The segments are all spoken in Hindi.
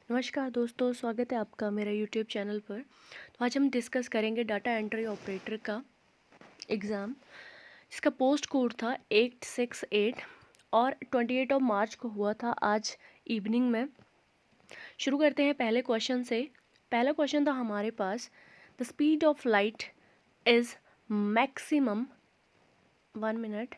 नमस्कार दोस्तों, स्वागत है आपका मेरा यूट्यूब चैनल पर। तो आज हम डिस्कस करेंगे डाटा एंट्री ऑपरेटर का एग्ज़ाम। इसका पोस्ट कोड था 868 और 28 मार्च को हुआ था, आज इवनिंग में। शुरू करते हैं पहले क्वेश्चन से। पहला क्वेश्चन था हमारे पास, the speed of light is maximum 1 minute.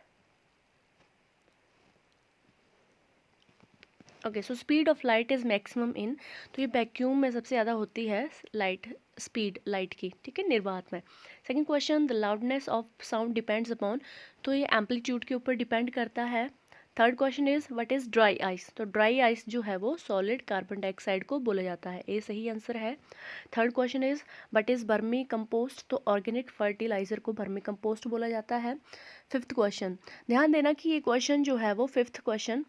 Okay, so speed of light is maximum in, तो ये वैक्यूम में सबसे ज़्यादा होती है लाइट, स्पीड लाइट की, ठीक है, निर्वात में। Second question, the loudness of sound depends upon, तो ये एम्पलीट्यूड के ऊपर डिपेंड करता है। Third question is what is dry ice, तो ड्राई आइस जो है वो सॉलिड कार्बन डाइऑक्साइड को बोला जाता है, ये सही आंसर है। Third question is what is vermi compost, तो ऑर्गेनिक फर्टिलाइजर को वर्मी कंपोस्ट बोला जाता है। फिफ्थ क्वेश्चन, ध्यान देना कि ये क्वेश्चन जो है वो फिफ्थ क्वेश्चन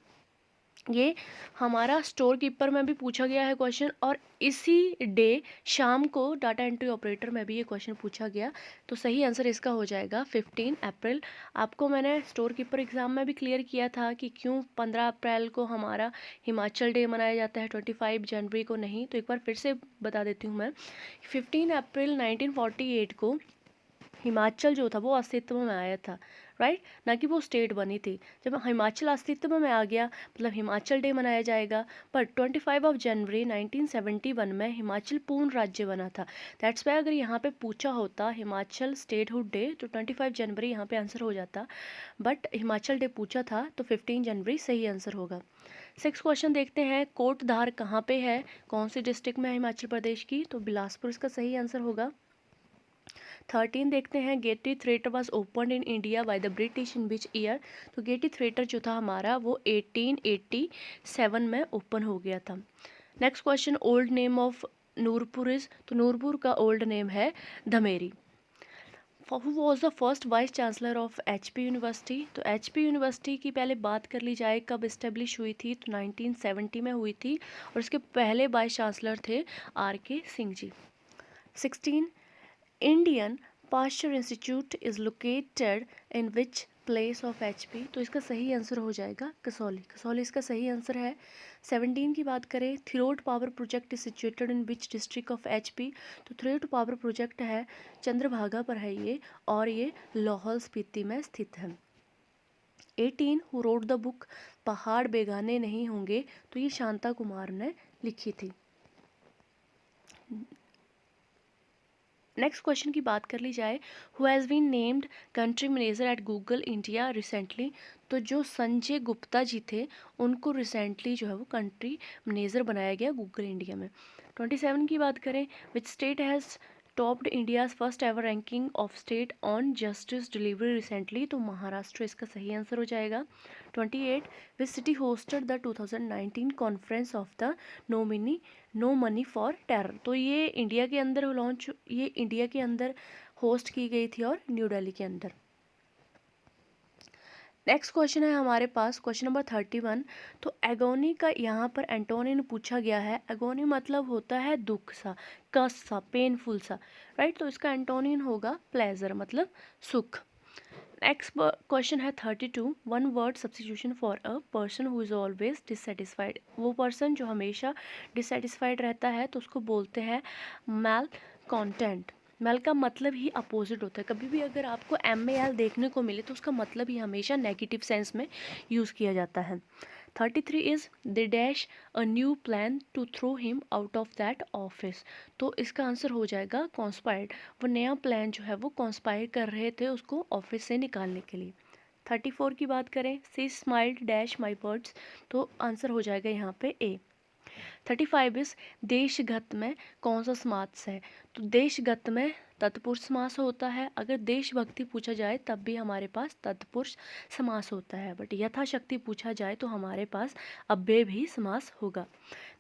ये हमारा स्टोर कीपर में भी पूछा गया है क्वेश्चन, और इसी डे शाम को डाटा एंट्री ऑपरेटर में भी ये क्वेश्चन पूछा गया। तो सही आंसर इसका हो जाएगा 15 अप्रैल। आपको मैंने स्टोर कीपर एग्ज़ाम में भी क्लियर किया था कि क्यों 15 अप्रैल को हमारा हिमाचल डे मनाया जाता है, 25 जनवरी को नहीं। तो एक बार फिर से बता देती हूँ मैं, 15 अप्रैल 1948 को हिमाचल जो था वो अस्तित्व में आया था, राइट, ना कि वो स्टेट बनी थी। जब हिमाचल अस्तित्व में आ गया मतलब हिमाचल डे मनाया जाएगा। पर 25 जनवरी 1971 में हिमाचल पूर्ण राज्य बना था। दैट्स वाई अगर यहाँ पे पूछा होता हिमाचल स्टेटहुड डे तो 25 जनवरी यहाँ पे आंसर हो जाता, बट हिमाचल डे पूछा था तो 15 जनवरी सही आंसर होगा। सिक्स क्वेश्चन देखते हैं, कोटधार कहाँ पे है, कौन सी डिस्ट्रिक्ट में है हिमाचल प्रदेश की, तो बिलासपुर इसका सही आंसर होगा। 13 देखते हैं, Getty theatre was open in India by the British in which year, तो गेटी थिएटर जो था हमारा वो 1887 में ओपन हो गया था। Next question, old name of Nurpur is, तो नूरपुर का ओल्ड नेम है Dhameri. Who was the first vice chancellor of HP university, तो एचपी यूनिवर्सिटी की पहले बात कर ली जाए कब इस्टेब्लिश हुई थी, तो 1970 में हुई थी, और इसके पहले वाइस चांसलर थे RK Singh ji. 16, Indian Pasteur institute is located in which place of HP, तो इसका सही आंसर हो जाएगा कसौली, कसौली इसका सही आंसर है। 17 की बात करें, Thirot power project is situated in which district of HP, तो थिरोट पावर प्रोजेक्ट है चंद्रभागा पर है ये, और ये लाहौल स्पीति में स्थित है। 18, हु रोड द बुक पहाड़ बेगाने नहीं होंगे, तो ये शांता कुमार ने लिखी थी। नेक्स्ट क्वेश्चन की बात कर ली जाए, who has been named country manager at Google India recently, तो जो संजय गुप्ता जी थे उनको रिसेंटली जो है वो कंट्री मैनेजर बनाया गया गूगल इंडिया में। 27 की बात करें, which state has topped India's first ever ranking of state on justice delivery recently, तो महाराष्ट्र इसका सही आंसर हो जाएगा। 28, which city hosted the 2019 conference of the no money for terror, तो ये इंडिया के अंदर लॉन्च, ये इंडिया के अंदर होस्ट की गई थी और न्यू दिल्ली के अंदर। नेक्स्ट क्वेश्चन है हमारे पास क्वेश्चन नंबर 31, तो एगोनी का यहाँ पर एंटोनिन पूछा गया है। एगोनी मतलब होता है दुख सा, कष्ट सा, पेनफुल सा, राइट, तो इसका एंटोनिन होगा प्लेजर मतलब सुख। नेक्स्ट क्वेश्चन है 32, one word substitution for a person who is always dissatisfied, वो पर्सन जो हमेशा डिससेटिस्फाइड रहता है तो उसको बोलते हैं मैल कॉन्टेंट। मैल का मतलब ही अपोजिट होता है, कभी भी अगर आपको MAL देखने को मिले तो उसका मतलब ही हमेशा नेगेटिव सेंस में यूज़ किया जाता है। 33 is the dash a new plan to throw him out of that office, तो इसका आंसर हो जाएगा कॉन्स्पायर्ड, वो नया प्लान जो है वो कॉन्स्पायर कर रहे थे उसको ऑफिस से निकालने के लिए। 34 की बात करें, सी स्माइल्ड डैश माई वर्ड्स, तो आंसर हो जाएगा यहाँ पे A। 35 इज देशगत में कौन सा समास है, तो देशगत में तत्पुरुष समास होता है। अगर देशभक्ति पूछा जाए तब भी हमारे पास तत्पुरुष समास होता है, बट यथाशक्ति पूछा जाए तो हमारे पास अव्यय भी समास होगा।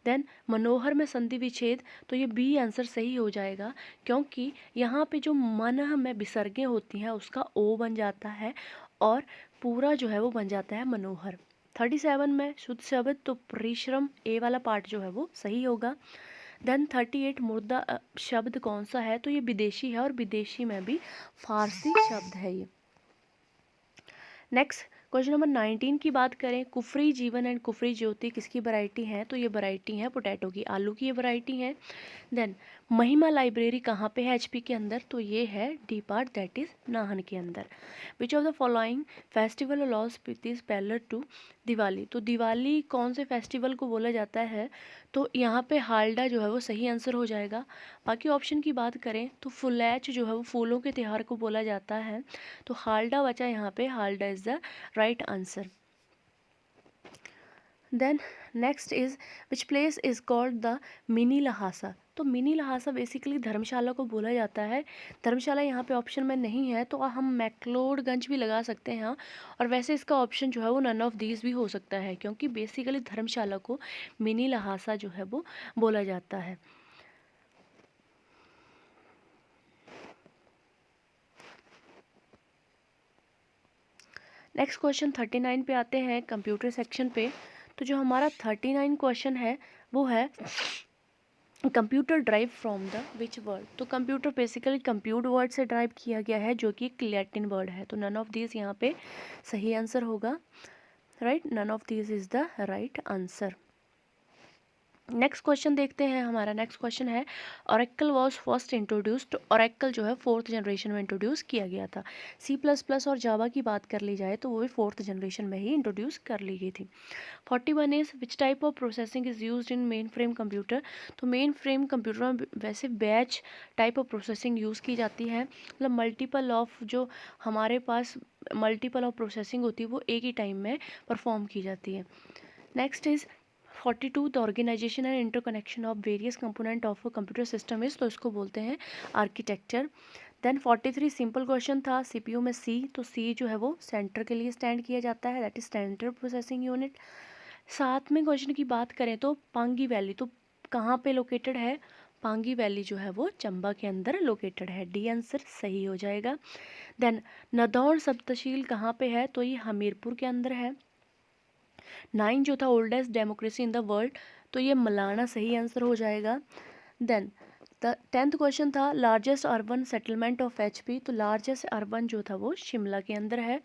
देन मनोहर में संधि विच्छेद, तो ये B आंसर सही हो जाएगा, क्योंकि यहाँ पे जो मन में विसर्गें होती हैं उसका O बन जाता है और पूरा जो है वो बन जाता है मनोहर। 37 में शुद्ध शब्द, तो परिश्रम A वाला पार्ट जो है वो सही होगा। देन 38 मुर्दा शब्द कौन सा है, तो ये विदेशी है और विदेशी में भी फारसी शब्द है ये। नेक्स्ट क्वेश्चन नंबर 19 की बात करें, कुफरी जीवन एंड कुफरी ज्योति किसकी वैरायटी है? तो ये वैरायटी है पोटैटो की, आलू की ये वैरायटी है। देन महिमा लाइब्रेरी कहाँ पे है एचपी के अंदर? तो ये है D part, that is Nahan के अंदर। Which of the following festival allows is parallel to Diwali? तो दिवाली कौन से फेस्टिवल को बोला जाता है? तो यहाँ पे हालडा जो है वो सही आंसर हो जाएगा। बाकी ऑप्शन की बात करें तो फुलैच जो है वो फूलों के त्यौहार को बोला जाता है, तो हालडा बचा यहाँ पे, Halda is the right answer. Then next is which place is called the mini Lhasa? तो मिनी लहासा बेसिकली धर्मशाला को बोला जाता है। धर्मशाला यहाँ पे ऑप्शन में नहीं है, तो हम मैक्लोडगंज भी लगा सकते हैं। और वैसे इसका ऑप्शन जो है वो नन ऑफ दीज भी हो सकता है, क्योंकि बेसिकली धर्मशाला को मिनी लहासा जो है वो बोला जाता है। नेक्स्ट क्वेश्चन 39 पे आते हैं, कंप्यूटर सेक्शन पे। तो जो हमारा 39 क्वेश्चन है वो है computer drive from the which word? तो कंप्यूटर बेसिकली कंप्यूट वर्ड से ड्राइव किया गया है, जो कि एक लैटिन वर्ड है। तो नन ऑफ दिस यहाँ पे सही आंसर होगा, right, none of this is the right answer. Next question देखते हैं। हमारा नेक्स्ट क्वेश्चन है oracle was first introduced. Oracle जो है 4th जनरेशन में इंट्रोड्यूस किया गया था। C++ और जावा की बात कर ली जाए तो वो भी 4th जनरेशन में ही इंट्रोड्यूस कर ली गई थी। 41 is which type of processing is used in main frame computer? तो मेन फ्रेम कंप्यूटर में वैसे batch type of processing use की जाती है, मतलब मल्टीपल ऑफ जो हमारे पास मल्टीपल ऑफ प्रोसेसिंग होती है वो एक ही टाइम में परफॉर्म की जाती है। Next is 42 the organization and interconnection of various component of a computer system is, तो इसको बोलते हैं आर्किटेक्चर। देन 43 सिंपल क्वेश्चन था, सीपीयू में सी, तो सी जो है वो सेंटर के लिए स्टैंड किया जाता है, that is central processing unit. 7वें क्वेश्चन की बात करें तो पांगी वैली तो कहाँ पे लोकेटेड है? पांगी वैली जो है वो चंबा के अंदर लोकेटेड है, डी आंसर सही हो जाएगा। देन नदौर सब तहसील कहाँ पे है? तो ये हमीरपुर के अंदर है। 9 जो था oldest democracy in the world, तो ये मलाना सही आंसर हो जाएगा। देन 10th क्वेश्चन था largest urban settlement of HP, तो लार्जेस्ट अर्बन जो था वो शिमला के अंदर है।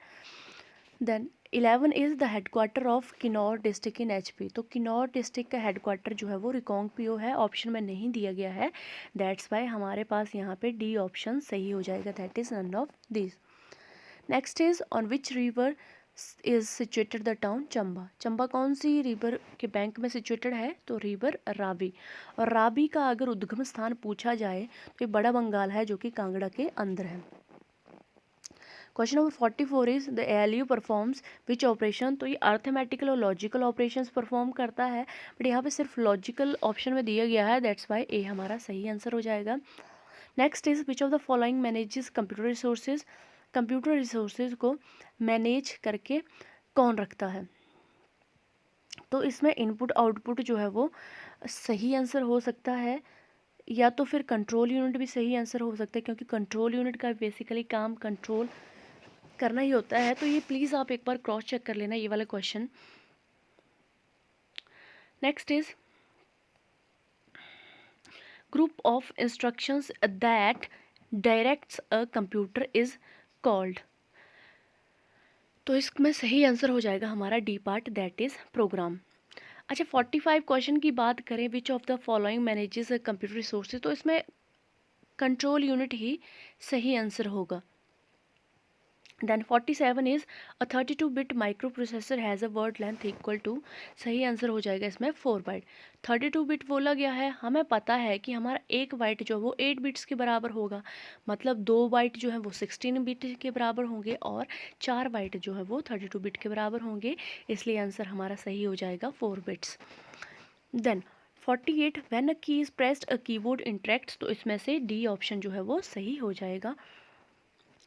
Then 11 is the headquarter of Kinnaur district in HP, तो किन्नौर डिस्ट्रिक्ट का हेडक्वार्टर जो है वो रिकांगपिओ है, ऑप्शन में नहीं दिया गया है, दैट्स वाई हमारे पास यहाँ पे डी ऑप्शन सही हो जाएगा, that is none of this. Next is on which river is situated the town Chamba? Chamba कौन सी रिवर के बैंक में सिचुएटेड है? तो रिवर रावी। और रावी का अगर उद्गम स्थान पूछा जाए तो ये बड़ा बंगाल है, जो कि कांगड़ा के अंदर है। Question number 44 is the ALU performs which operation? तो ये अर्थमेटिकल और लॉजिकल ऑपरेशंस परफॉर्म करता है, बट यहाँ पे सिर्फ लॉजिकल ऑप्शन में दिया गया है, दैट्स वाई ए हमारा सही आंसर हो जाएगा। Next is which of the following manages computer resources? Computer resources को मैनेज करके कौन रखता है? तो इसमें इनपुट आउटपुट जो है वो सही आंसर हो सकता है, या तो फिर कंट्रोल यूनिट भी सही आंसर हो सकता है, क्योंकि कंट्रोल यूनिट का बेसिकली काम कंट्रोल करना ही होता है। तो ये प्लीज़ आप एक बार क्रॉस चेक कर लेना ये वाला question. Next is group of instructions that directs a computer is called? तो इसमें सही आंसर हो जाएगा हमारा D part, that is program. अच्छा 45 क्वेश्चन की बात करें, which of the following manages computer resources? तो इसमें कंट्रोल यूनिट ही सही आंसर होगा। Then 47 is a 32-bit microprocessor has a word length equal to, सही आंसर हो जाएगा इसमें 4 बाइट। 32-bit बोला गया है, हमें पता है कि हमारा 1 बाइट जो वो 8 बिट्स के बराबर होगा, मतलब 2 बाइट जो है वो 16 बिट के बराबर होंगे और 4 बाइट जो है वो 32 बिट के बराबर होंगे, इसलिए आंसर हमारा सही हो जाएगा 4 बिट्स। देन 48 व्हेन अ की is pressed a keyboard interacts, तो इसमें से डी ऑप्शन जो है वो सही हो जाएगा।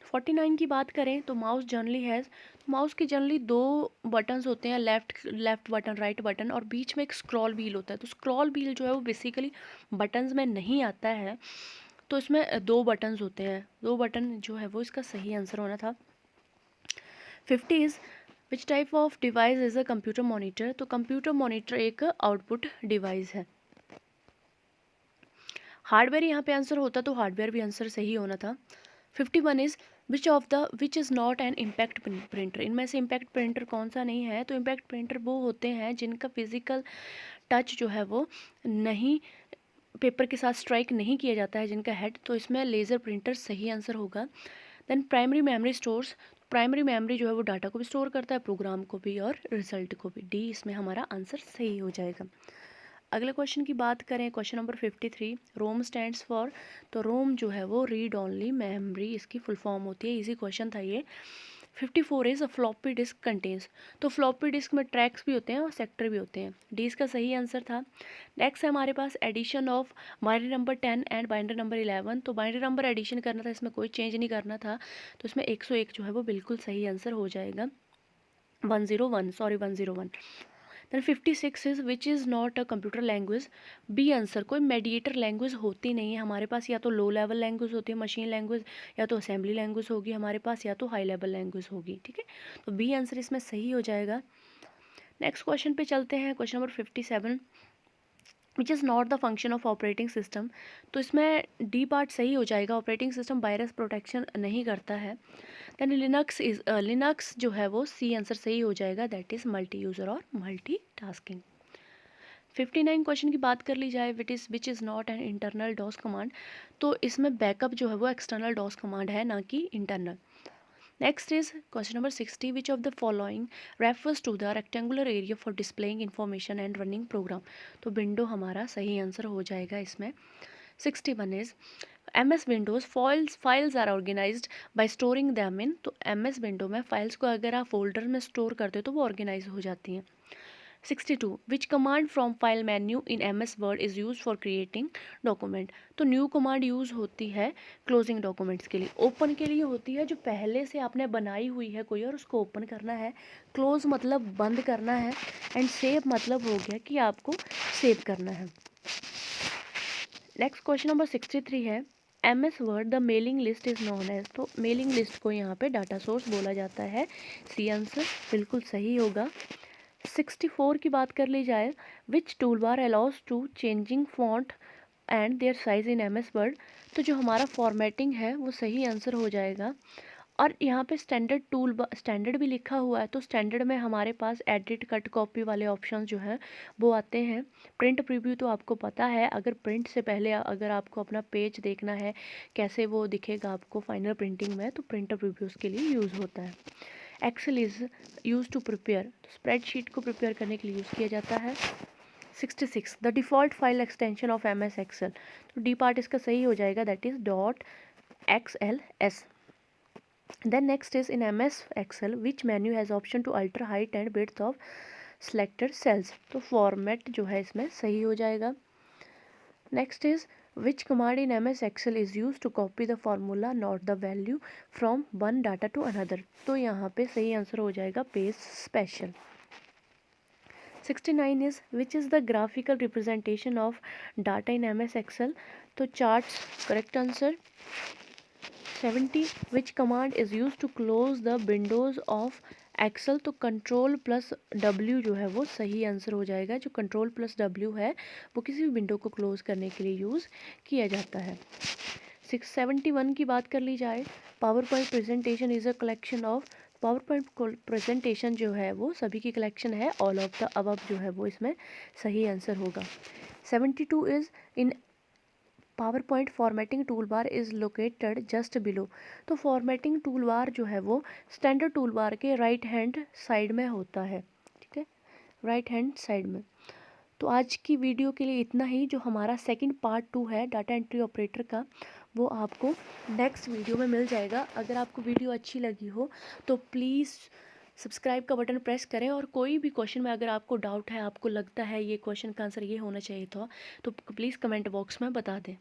49 की बात करें तो माउस जनरली हैज़, माउस के जनरली 2 बटन्स होते हैं, लेफ्ट बटन राइट बटन, और बीच में एक स्क्रॉल व्हील होता है। तो स्क्रॉल व्हील जो है वो बेसिकली बटन्स में नहीं आता है, तो इसमें 2 बटन्स होते हैं, 2 बटन जो है वो इसका सही आंसर होना था। 50 is which type of device is a computer monitor? तो कंप्यूटर मॉनिटर एक आउटपुट डिवाइस है। हार्डवेयर यहाँ पे आंसर होता तो हार्डवेयर भी आंसर सही होना था। 51 is which is not an impact printer, इनमें से इम्पैक्ट प्रिंटर कौन सा नहीं है? तो इम्पैक्ट प्रिंटर वो होते हैं जिनका फिजिकल टच जो है वो नहीं, पेपर के साथ स्ट्राइक नहीं किया जाता है जिनका हेड, तो इसमें लेज़र प्रिंटर सही आंसर होगा। Then primary memory stores, primary memory जो है वो डाटा को भी स्टोर करता है, प्रोग्राम को भी और रिजल्ट को भी। डी इसमें हमारा आंसर सही हो जाएगा। अगले क्वेश्चन की बात करें, question number 53, Rome stands for, तो रोम जो है वो रीड ओनली मेमोरी इसकी फुल फॉर्म होती है। इजी क्वेश्चन था ये। 54 is a floppy disk contains, तो फ्लॉपी डिस्क में ट्रैक्स भी होते हैं और सेक्टर भी होते हैं। डी इसका सही आंसर था। नेक्स्ट है हमारे पास addition of binary number 10 and binary number 11, तो बाइनरी नंबर एडिशन करना था, इसमें कोई चेंज नहीं करना था, तो इसमें 101 जो है वो बिल्कुल सही आंसर हो जाएगा। 101। Then 56 is which is not a computer language. B answer, कोई मेडिएटर लैंग्वेज होती नहीं है हमारे पास, या तो लो लेवल लैंग्वेज होती है मशीन लैंग्वेज, या तो असेंबली लैंग्वेज होगी हमारे पास, या तो हाई लेवल लैंग्वेज होगी। ठीक है, तो बी आंसर इसमें सही हो जाएगा। नेक्स्ट क्वेश्चन पे चलते हैं, question number 57, which is not the function of operating system, तो इसमें डी पार्ट सही हो जाएगा, ऑपरेटिंग सिस्टम वायरस प्रोटेक्शन नहीं करता है। देन लिनक्स जो है वो सी आंसर सही हो जाएगा, दैट इज़ मल्टी यूज़र और मल्टी टास्किंग। 59 क्वेश्चन की बात कर ली जाए, which is not an internal DOS command, तो इसमें बैकअप जो है वो एक्सटर्नल डॉस कमांड है, ना कि internal. Next is question number 60, which of the following refers to the rectangular area for displaying information and running program, तो विंडो हमारा सही आंसर हो जाएगा इसमें। 61 is MS Windows files are organised by storing them in, तो MS विंडो में फाइल्स को अगर आप फोल्डर में स्टोर करते हो तो वो ऑर्गेनाइज हो जाती हैं। 62 विच command from file menu in MS word is use for creating document, तो न्यू कमांड यूज़ होती है क्लोजिंग डॉक्यूमेंट्स के लिए। ओपन के लिए होती है जो पहले से आपने बनाई हुई है कोई और उसको ओपन करना है, क्लोज मतलब बंद करना है, एंड सेव मतलब हो गया कि आपको सेव करना है। नेक्स्ट क्वेश्चन नंबर 63 है, MS Word the mailing list is known as, तो मेलिंग लिस्ट को यहाँ पे डाटा सोर्स बोला जाता है। सी आंसर बिल्कुल सही होगा। 64 की बात कर ली जाए, which toolbar allows to changing font and their size in MS Word, तो जो हमारा फॉर्मेटिंग है वो सही आंसर हो जाएगा। और यहाँ पे स्टैंडर्ड भी लिखा हुआ है, तो स्टैंडर्ड में हमारे पास एडिट कट कॉपी वाले ऑप्शन जो है वो आते हैं। प्रिंट प्रीव्यू तो आपको पता है, अगर प्रिंट से पहले अगर आपको अपना पेज देखना है कैसे वो दिखेगा आपको फाइनल प्रिंटिंग में, तो प्रिंट प्रीव्यूज़ के लिए यूज़ होता है। Excel is use to prepare, spreadsheet को प्रिपेयर करने के लिए यूज़ किया जाता है। 66 the default file extension of MS Excel, तो डी पार्ट इसका सही हो जाएगा, that is .xls। Then next is in MS Excel, which menu has option to alter height and width of selected cells, तो format जो है इसमें सही हो जाएगा। Next is which command in MS Excel is used to copy the formula not the value from one data to another, तो यहाँ पे सही आंसर हो जाएगा paste special। 69 is which is the graphical representation of data in MS Excel, तो charts correct answer। 70 which command is used to close the windows of Excel, तो कंट्रोल प्लस W जो है वो सही आंसर हो जाएगा। जो कंट्रोल प्लस W है वो किसी भी विंडो को क्लोज करने के लिए यूज़ किया जाता है। 671 की बात कर ली जाए, power point presentation is a collection of, power point presentation जो है वो सभी की कलेक्शन है, ऑल ऑफ द अबव जो है वो इसमें सही आंसर होगा। 72 is in power point formatting tool bar is located just below, तो फॉर्मेटिंग टूल बार जो है वो स्टैंडर्ड टूल बार के राइट हैंड साइड में होता है। ठीक है, राइट हैंड साइड में। तो आज की वीडियो के लिए इतना ही। जो हमारा सेकंड पार्ट 2 है डाटा एंट्री ऑपरेटर का, वो आपको नेक्स्ट वीडियो में मिल जाएगा। अगर आपको वीडियो अच्छी लगी हो तो प्लीज़ सब्सक्राइब का बटन प्रेस करें, और कोई भी क्वेश्चन में अगर आपको डाउट है, आपको लगता है ये क्वेश्चन का आंसर ये होना चाहिए था, तो प्लीज़ कमेंट बॉक्स में बता दें।